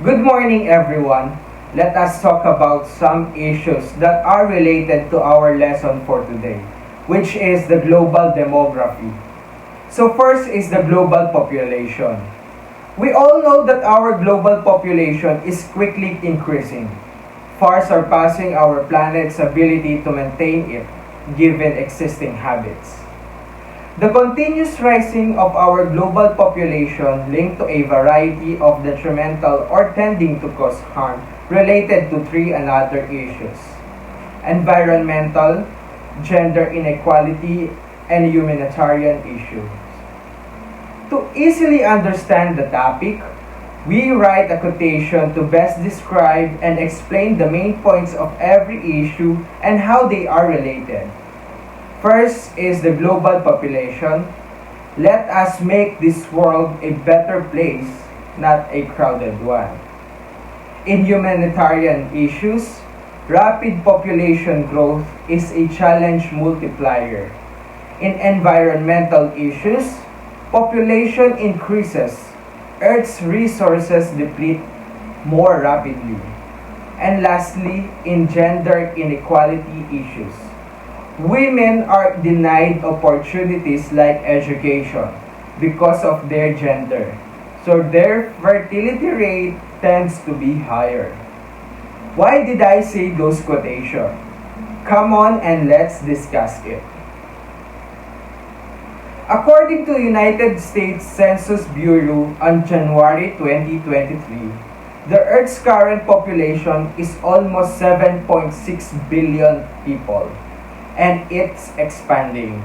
Good morning, everyone. Let us talk about some issues that are related to our lesson for today, which is the global demography. So first is the global population. We all know that our global population is quickly increasing, far surpassing our planet's ability to maintain it given existing habits. The continuous rising of our global population linked to a variety of detrimental or tending to cause harm related to three another issues: environmental, gender inequality, and humanitarian issues. To easily understand the topic, we write a quotation to best describe and explain the main points of every issue and how they are related. First is the global population. Let us make this world a better place, not a crowded one. In humanitarian issues, rapid population growth is a challenge multiplier. In environmental issues, population increases, Earth's resources deplete more rapidly. And lastly, in gender inequality issues, women are denied opportunities like education because of their gender, so their fertility rate tends to be higher. Why did I say those quotations? Come on and let's discuss it. According to United States Census Bureau on January 2023, the Earth's current population is almost 7.6 billion people, and it's expanding.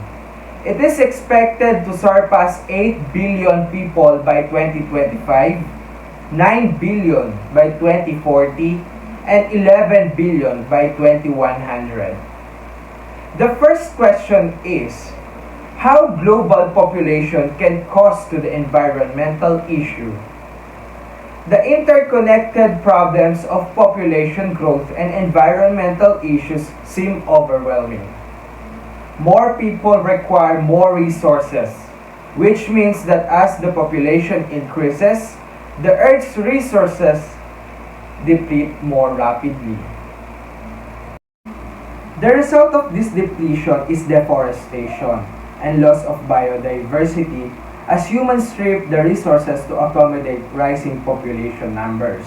It is expected to surpass 8 billion people by 2025, 9 billion by 2040, and 11 billion by 2100. The first question is, how global population can cause to the environmental issue? The interconnected problems of population growth and environmental issues seem overwhelming. More people require more resources, which means that as the population increases, the Earth's resources deplete more rapidly. The result of this depletion is deforestation and loss of biodiversity as humans strip the resources to accommodate rising population numbers.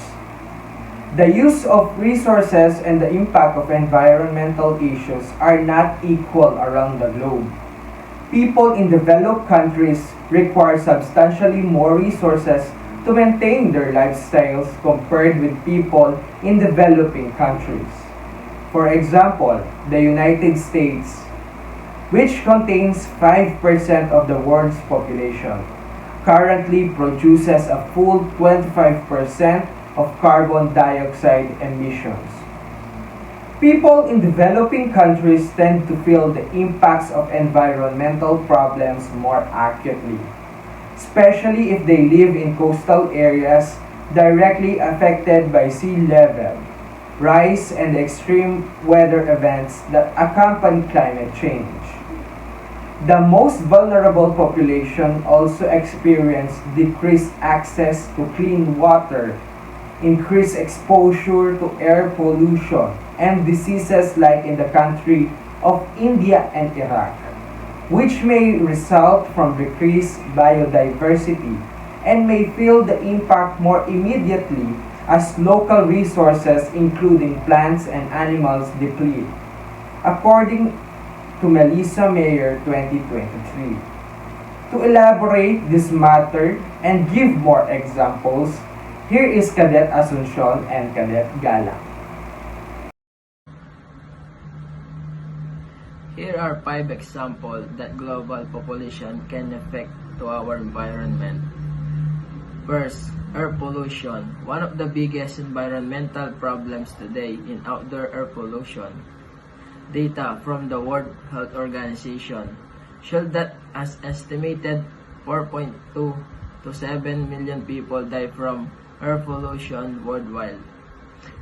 The use of resources and the impact of environmental issues are not equal around the globe. People in developed countries require substantially more resources to maintain their lifestyles compared with people in developing countries. For example, the United States, which contains 5% of the world's population, currently produces a full 25% of carbon dioxide emissions. People in developing countries tend to feel the impacts of environmental problems more acutely, especially if they live in coastal areas directly affected by sea level rise and extreme weather events that accompany climate change. The most vulnerable population also experience decreased access to clean water, increased exposure to air pollution, and diseases like in the country of India and Iraq, which may result from decreased biodiversity and may feel the impact more immediately as local resources including plants and animals deplete, according to Melissa Mayer 2023. To elaborate this matter and give more examples, here is Cadet Asuncion and Cadet Gala. Here are 5 examples that global population can affect to our environment. First, air pollution. One of the biggest environmental problems today in outdoor air pollution. Data from the World Health Organization show that as estimated 4.2 to 7 million people die from air pollution worldwide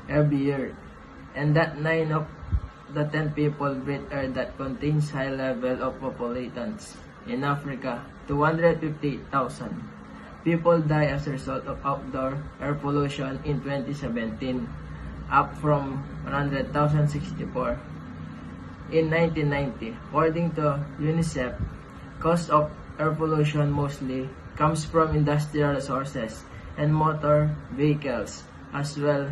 every year, and that 9 of the 10 people breathe air that contains high level of pollutants. In Africa, 250,000 people die as a result of outdoor air pollution in 2017, up from 100,064 in 1990. According to UNICEF, cause of air pollution mostly comes from industrial sources and motor vehicles, as well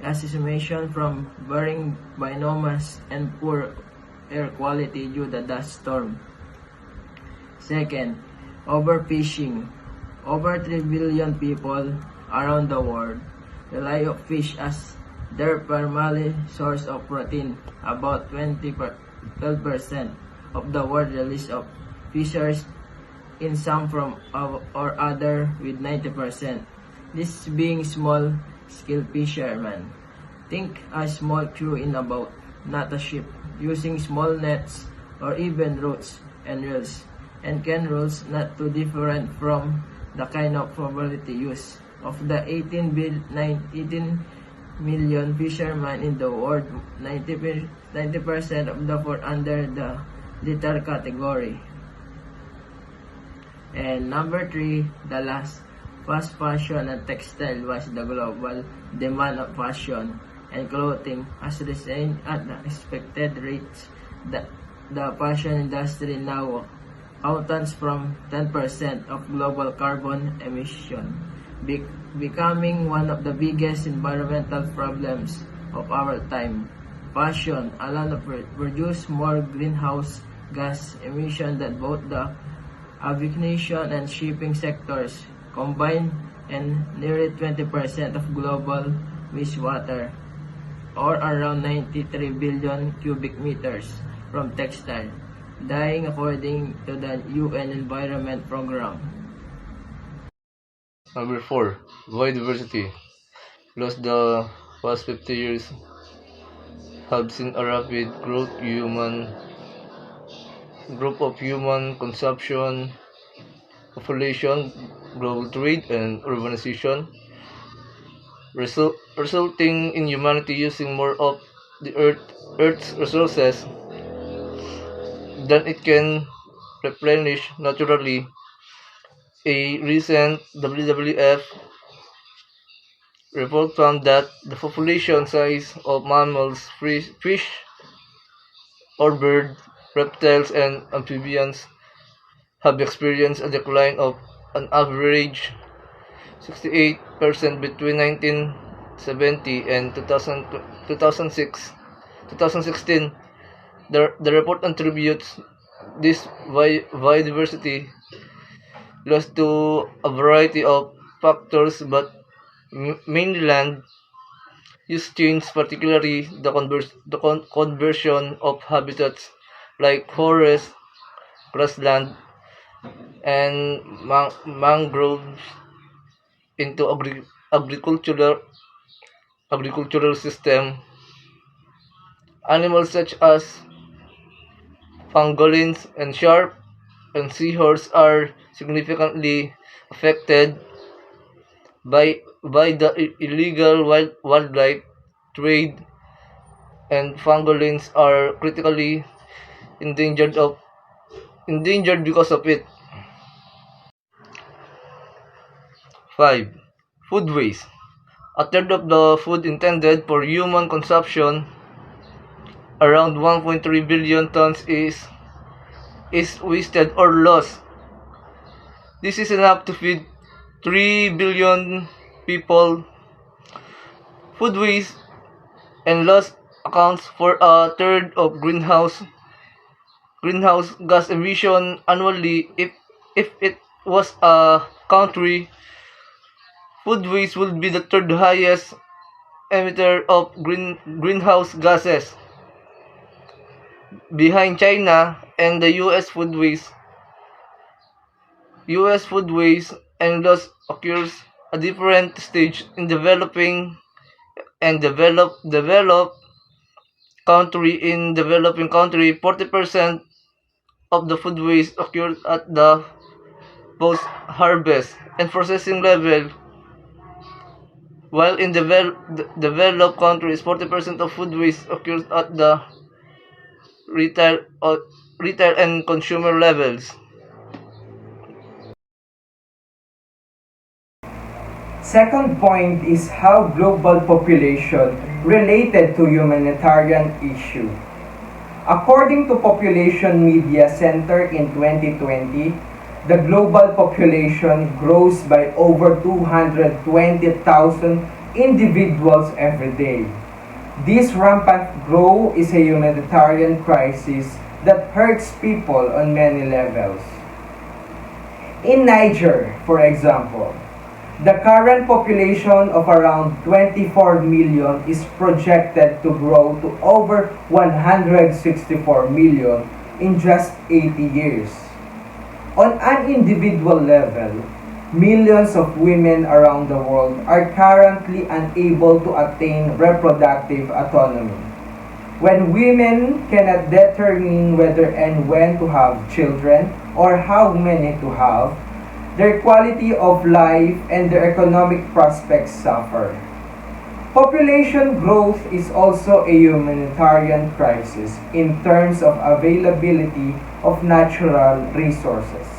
as emission from burning biomass and poor air quality due to dust storm. Second, overfishing. Over 3 billion people around the world rely on fish as their primary source of protein. About 12% of the world release of fishers in some form or other, with 90%. This being small-scale fishermen. Think a small crew in a boat, not a ship, using small nets or even rods and reels, and can rules not too different from the kind of probability use. Of the 18 million fishermen in the world, 90% of them fall under the litter category. And number 3, the last, fast fashion and textile was the global demand of fashion and clothing has risen at the expected rates. The fashion industry now accounts from 10% of global carbon emission, becoming one of the biggest environmental problems of our time. Fashion alone produce more greenhouse gas emission than both the aviation and shipping sectors combined, and nearly 20% of global wastewater, or around 93 billion cubic meters, from textile, dying according to the UN Environment Program. Number 4, biodiversity. Across the past 50 years have seen a rapid growth of human consumption, population, global trade, and urbanization, resulting in humanity using more of the Earth's resources than it can replenish naturally. A recent WWF report found that the population size of mammals, fish or birds, reptiles, and amphibians have experienced a decline of an average 68% between 1970 and 2016. The report attributes this biodiversity loss to a variety of factors, but mainly land use change, particularly the conversion of habitats like forest, grassland, and mangroves into agricultural system. Animals such as pangolins and shark and seahorse are significantly affected by the illegal wildlife trade, and pangolins are critically endangered because of it. 5. Food waste. A third of the food intended for human consumption, around 1.3 billion tons, is wasted or lost. This is enough to feed 3 billion people. Food waste and loss accounts for a third of greenhouse gas emission annually. If it was a country, food waste would be the third highest emitter of greenhouse gases, behind China and the US food waste and loss occurs a different stage in developing and developed country. In developing country, 40% of the food waste occurs at the post harvest and processing level, while in developed countries 40% of food waste occurs at the retail retail and consumer levels. Second point is how global population related to humanitarian issue. According to Population Media Center in 2020, the global population grows by over 220,000 individuals every day. This rampant growth is a humanitarian crisis that hurts people on many levels. In Niger, for example, the current population of around 24 million is projected to grow to over 164 million in just 80 years. On an individual level, millions of women around the world are currently unable to attain reproductive autonomy. When women cannot determine whether and when to have children or how many to have, their quality of life and their economic prospects suffer. Population growth is also a humanitarian crisis in terms of availability of natural resources.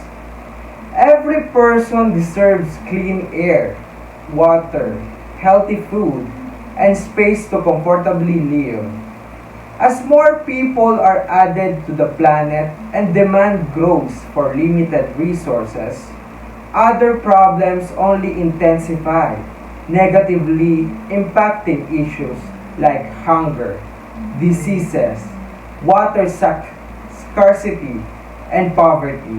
Every person deserves clean air, water, healthy food, and space to comfortably live. As more people are added to the planet and demand grows for limited resources, other problems only intensify, negatively impacting issues like hunger, diseases, water scarcity, and poverty,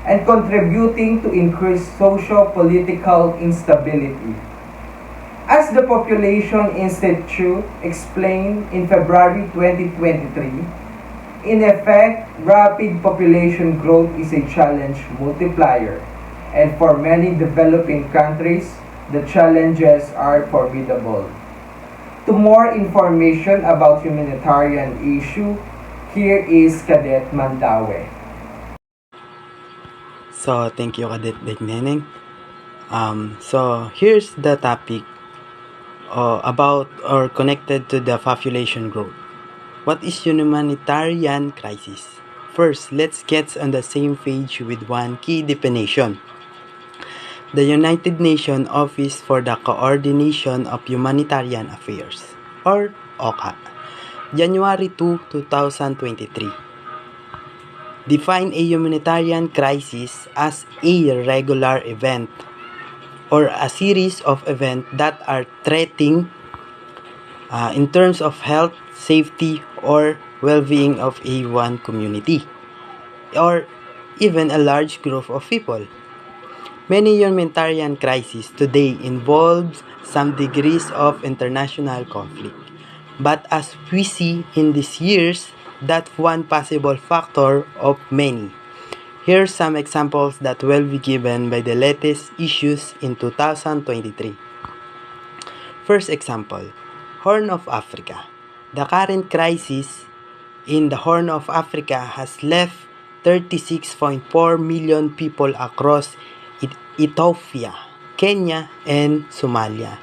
and contributing to increased socio-political instability. As the Population Institute explained in February 2023, in effect, rapid population growth is a challenge multiplier, and for many developing countries, the challenges are formidable. To more information about humanitarian issue, here is Cadet Mandawe. So, thank you, Cadet Neneng. So, here's the topic about or connected to the population growth. What is humanitarian crisis? First, let's get on the same page with one key definition. The United Nations Office for the Coordination of Humanitarian Affairs, or OCHA, January 2, 2023, define a humanitarian crisis as a regular event or a series of events that are threatening in terms of health, safety, or well-being of a one community or even a large group of people. Many humanitarian crises today involve some degrees of international conflict. But as we see in these years, that's one possible factor of many. Here are some examples that will be given by the latest issues in 2023. First example, Horn of Africa. The current crisis in the Horn of Africa has left 36.4 million people across Ethiopia, Kenya, and Somalia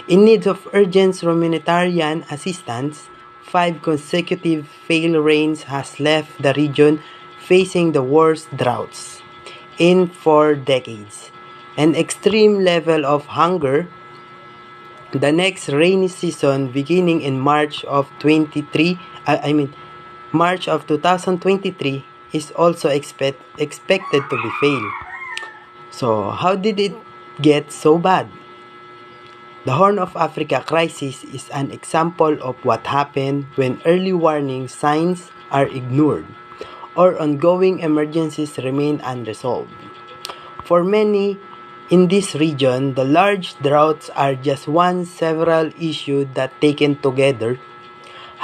in need of urgent humanitarian assistance. 5 consecutive failed rains has left the region facing the worst droughts in 4 decades. An extreme level of hunger. The next rainy season beginning in March of 2023 is also expected to be failed. So, how did it get so bad? The Horn of Africa crisis is an example of what happened when early warning signs are ignored or ongoing emergencies remain unresolved. For many in this region, the large droughts are just one several issues that taken together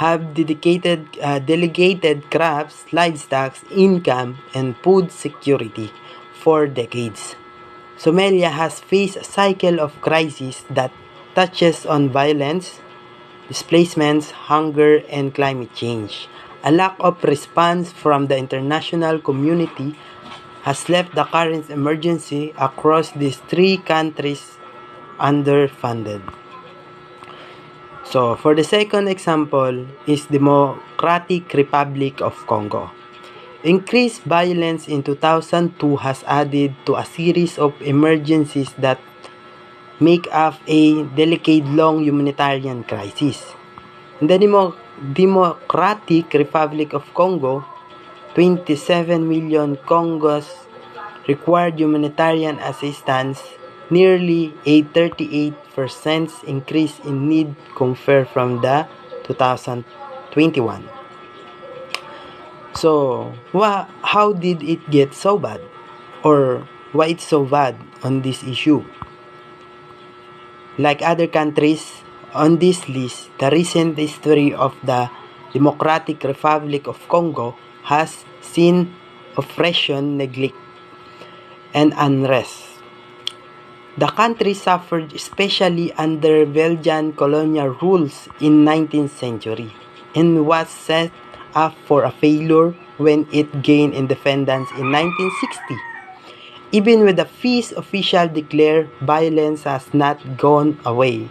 have delegated crops, livestock, income, and food security for decades. Somalia has faced a cycle of crises that touches on violence, displacements, hunger, and climate change. A lack of response from the international community has left the current emergency across these 3 countries underfunded. So, for the second example is Democratic Republic of Congo. Increased violence in 2002 has added to a series of emergencies that make up a decade-long humanitarian crisis. In the Democratic Republic of Congo, 27 million Congos required humanitarian assistance, nearly a 38% increase in need compared from the 2021. So, how did it get so bad? Or why it's so bad on this issue? Like other countries on this list, the recent history of the Democratic Republic of Congo has seen oppression, neglect, and unrest. The country suffered especially under Belgian colonial rules in 19th century and was set up for a failure when it gained independence in 1960. Even with the peace official declared, violence has not gone away.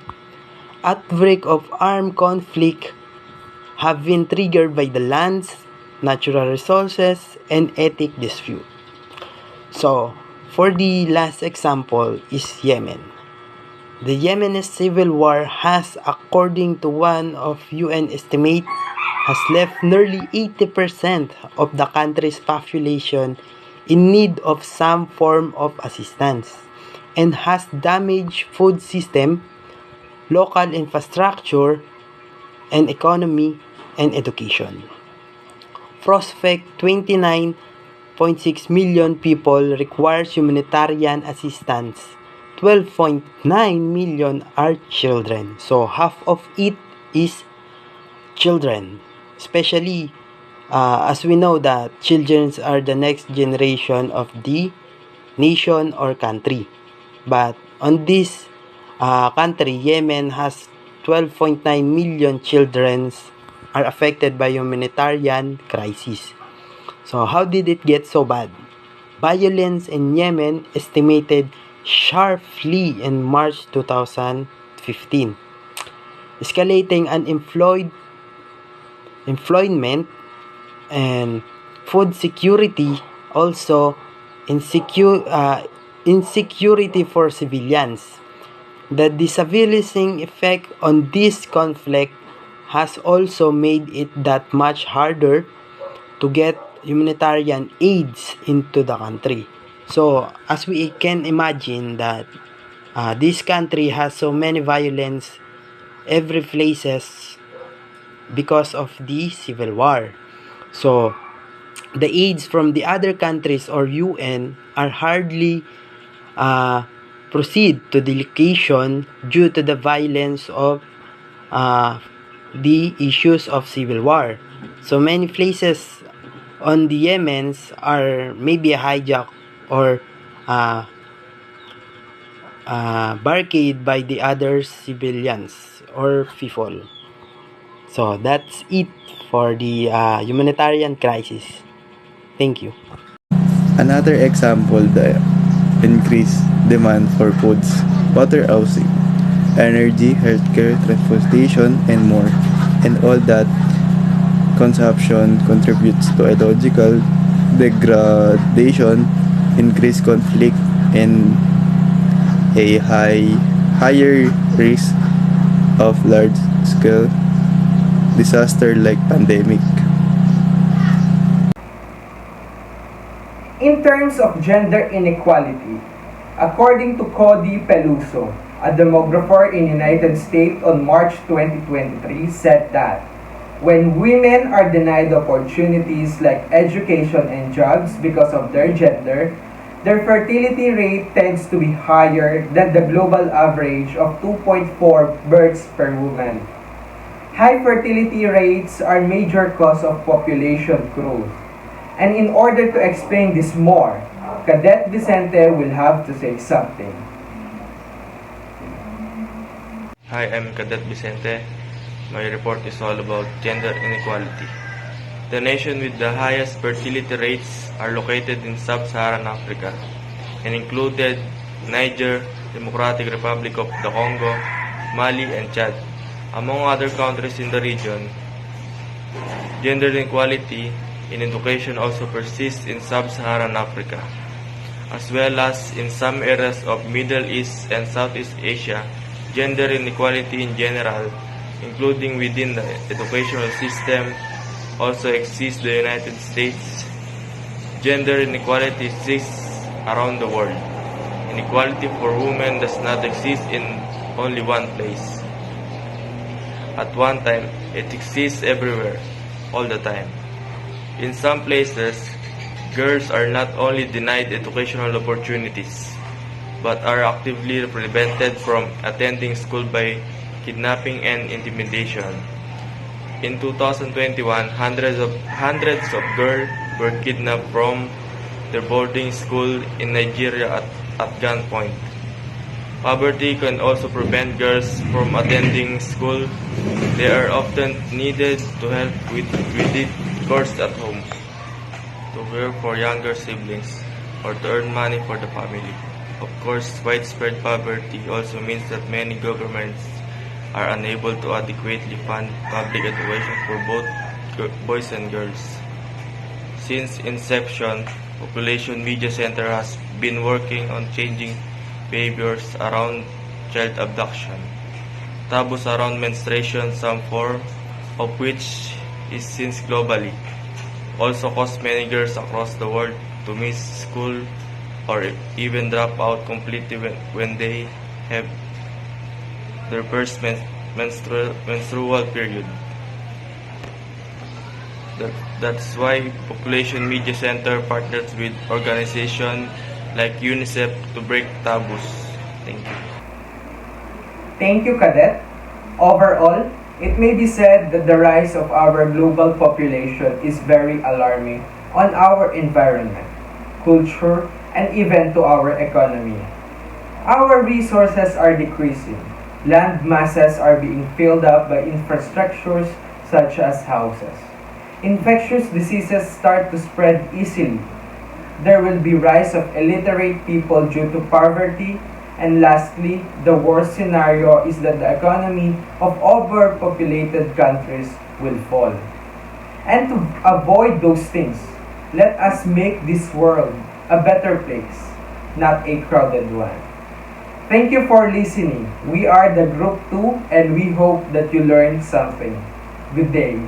Outbreak of armed conflict have been triggered by the lands, natural resources, and ethnic dispute. So, for the last example is Yemen. The Yemeni civil war has, according to one of UN estimate, has left nearly 80% of the country's population in need of some form of assistance and has damaged food system, local infrastructure, and economy and education. Prospect 29.6 million people requires humanitarian assistance. 12.9 million are children. So half of it is children. Especially as we know that children are the next generation of the nation or country. But on this country, Yemen has 12.9 million children are affected by humanitarian crisis. So how did it get so bad? Violence in Yemen estimated sharply in March 2015. Escalating unemployment and food security, also insecurity for civilians. The destabilizing effect on this conflict has also made it that much harder to get humanitarian aids into the country. So, as we can imagine that this country has so many violence every places because of the civil war. So, the aids from the other countries or UN are hardly proceed to the location due to the violence of the issues of civil war. So many places on the Yemens are maybe hijacked or barricaded by the other civilians or people. So that's it for the humanitarian crisis. Thank you. Another example, the increased demand for foods, water, housing, energy, healthcare, transportation, and more. And all that consumption contributes to ecological degradation, increased conflict, and a higher risk of large-scale disaster like pandemic. In terms of gender inequality, according to Cody Peluso, a demographer in United States on March 2023 said that when women are denied opportunities like education and jobs because of their gender, their fertility rate tends to be higher than the global average of 2.4 births per woman. High fertility rates are a major cause of population growth. And in order to explain this more, Cadet Vicente will have to say something. Hi, I'm Cadet Vicente. My report is all about gender inequality. The nation with the highest fertility rates are located in sub-Saharan Africa and included Niger, Democratic Republic of the Congo, Mali, and Chad. Among other countries in the region, gender inequality in education also persists in sub-Saharan Africa. as well as in some areas of Middle East and Southeast Asia, gender inequality in general, including within the educational system, also exists in the United States. Gender inequality exists around the world. Inequality for women does not exist in only one place. At one time, it exists everywhere, all the time. In some places, girls are not only denied educational opportunities, but are actively prevented from attending school by kidnapping and intimidation. In 2021, hundreds of girls were kidnapped from their boarding school in Nigeria at gunpoint. Poverty can also prevent girls from attending school. They are often needed to help with the chores at home, to work for younger siblings, or to earn money for the family. Of course, widespread poverty also means that many governments are unable to adequately fund public education for both boys and girls. Since inception, Population Media Center has been working on changing behaviors around child abduction. Taboos around menstruation, some form of which is seen globally, also cause many girls across the world to miss school or even drop out completely when they have their first menstrual period. That's why Population Media Center partners with organizations like UNICEF to break taboos. Thank you. Thank you, Cadet. Overall, it may be said that the rise of our global population is very alarming on our environment, culture, and even to our economy. Our resources are decreasing. Land masses are being filled up by infrastructures such as houses. Infectious diseases start to spread easily. There will be rise of illiterate people due to poverty. And lastly, the worst scenario is that the economy of overpopulated countries will fall. And to avoid those things, let us make this world a better place, not a crowded one. Thank you for listening. We are the Group 2 and we hope that you learned something. Good day.